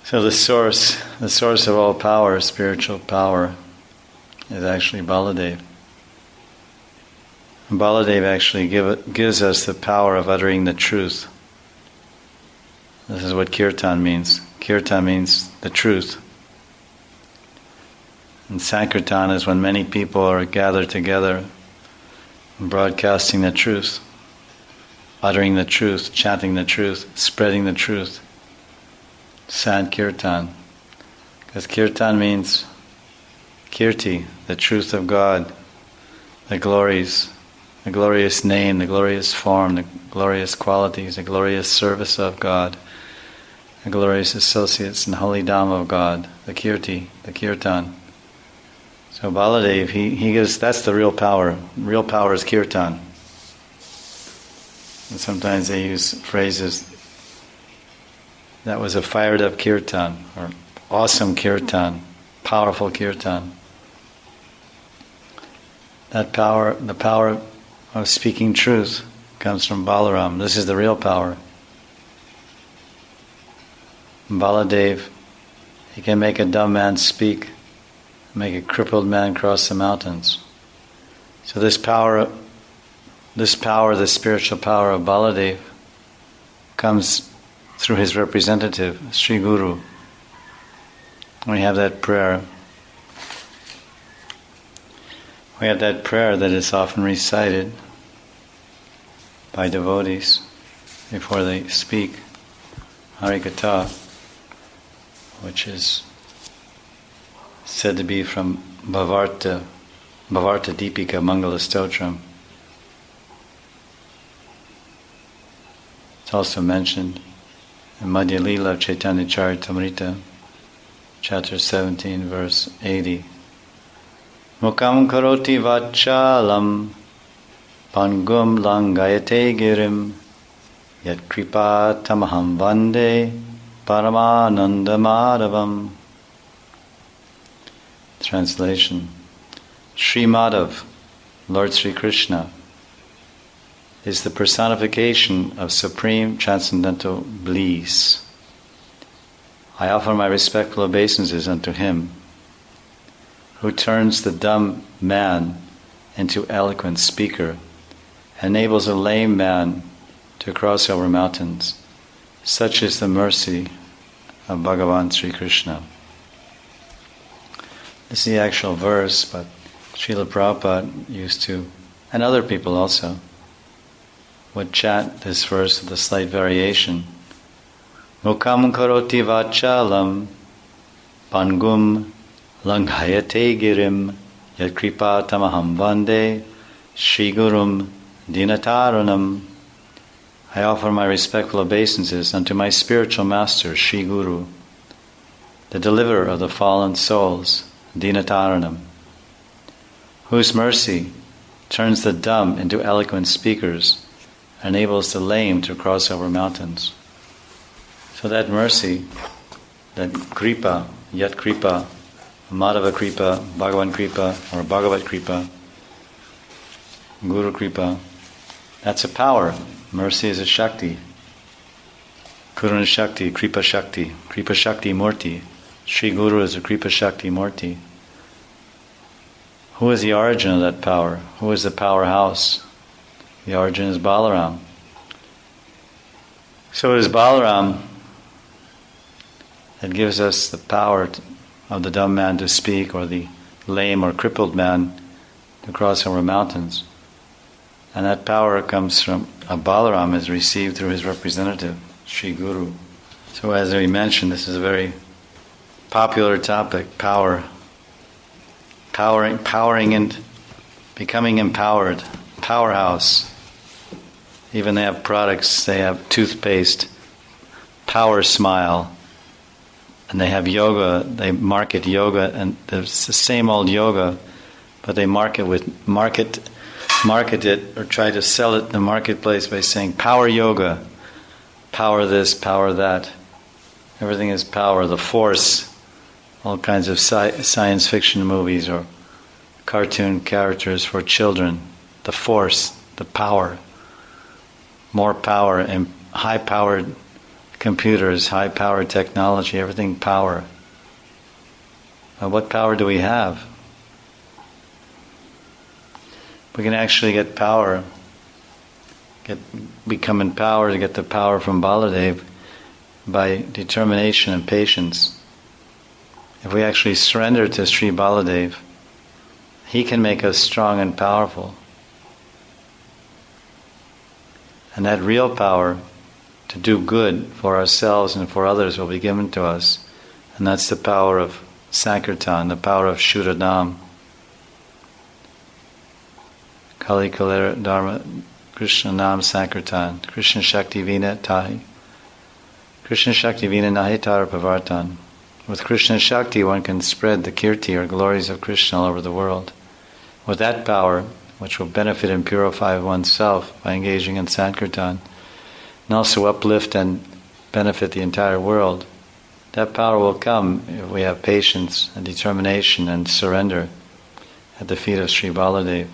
So the source of all power, spiritual power, is actually Baladev. And Baladev actually gives us the power of uttering the truth. This is what kirtan means. Kirtan means the truth. And Sankirtan is when many people are gathered together, broadcasting the truth, uttering the truth, chanting the truth, spreading the truth. Sankirtan. Because kirtan means kirti, the truth of God, the glorious name, the glorious form, the glorious qualities, the glorious service of God, the glorious associates and holy Dhamma of God, the kirti, the kirtan. So Baladev, he gives, that's the real power. Real power is kirtan. And sometimes they use phrases, that was a fired up kirtan, or awesome kirtan, powerful kirtan. That power, the power of speaking truth, comes from Balaram. This is the real power. Baladev, he can make a dumb man speak, make a crippled man cross the mountains. So this power, the spiritual power of Baladev, comes through his representative, Sri Guru. We have that prayer. We have that prayer that is often recited by devotees before they speak, Harikatha, which is said to be from Bhavarta Deepika Mangala Stotram. It's also mentioned in Madhya Lila Chaitanya Charitamrita, chapter 17, verse 80. Mukam karoti vachalam pangum langayate girim yat kripa tamaham vande paramananda madhavam. Translation. Sri Madhav, Lord Sri Krishna, is the personification of supreme transcendental bliss. I offer my respectful obeisances unto him, who turns the dumb man into eloquent speaker, enables a lame man to cross over mountains. Such is the mercy of Bhagavan Sri Krishna. This is the actual verse, but Srila Prabhupada used to, and other people also, would chant this verse with a slight variation. Mukam karoti vachalam pangum langhayate girim yat kripa tamaham vande Shri Gurum dinataranam. I offer my respectful obeisances unto my spiritual master, Shri Guru, the deliverer of the fallen souls, dinataranam, whose mercy turns the dumb into eloquent speakers, enables the lame to cross over mountains. So that mercy, that kripa, yat kripa, Madhava kripa, Bhagavan kripa, or Bhagavat kripa, Guru kripa, that's a power. Mercy is a shakti. Karuna shakti, kripa shakti murti. Sri Guru is a kripa shakti murti. Who is the origin of that power? Who is the powerhouse? The origin is Balaram. So it is Balaram that gives us the power of the dumb man to speak, or the lame or crippled man to cross over mountains. And that power comes from, Balaram is received through his representative, Sri Guru. So as we mentioned, this is a very popular topic, power. Powering and becoming empowered. Powerhouse. Even they have products, they have toothpaste, Power Smile, and they have yoga, they market yoga, and it's the same old yoga, but they market it or try to sell it in the marketplace by saying power yoga, power this, power that. Everything is power, the force. All kinds of science fiction movies or cartoon characters for children. The force, the power. More power, and high-powered computers, high-power technology, everything power. What power do we have? We can actually get power, become empowered to get the power from Baladev by determination and patience. If we actually surrender to Sri Baladev, he can make us strong and powerful. And that real power to do good for ourselves and for others will be given to us. And that's the power of Sankirtan, the power of Shuddhanam. Kali Kalera Dharma Krishna Nam Sankirtan, Krishna Shakti Vina Tahi. Krishna Shakti Vina Nahi Tara Pavartan. With Krishna Shakti one can spread the kirti or glories of Krishna all over the world. With that power, which will benefit and purify oneself by engaging in Sankirtan, and also uplift and benefit the entire world, that power will come if we have patience and determination and surrender at the feet of Sri Baladev.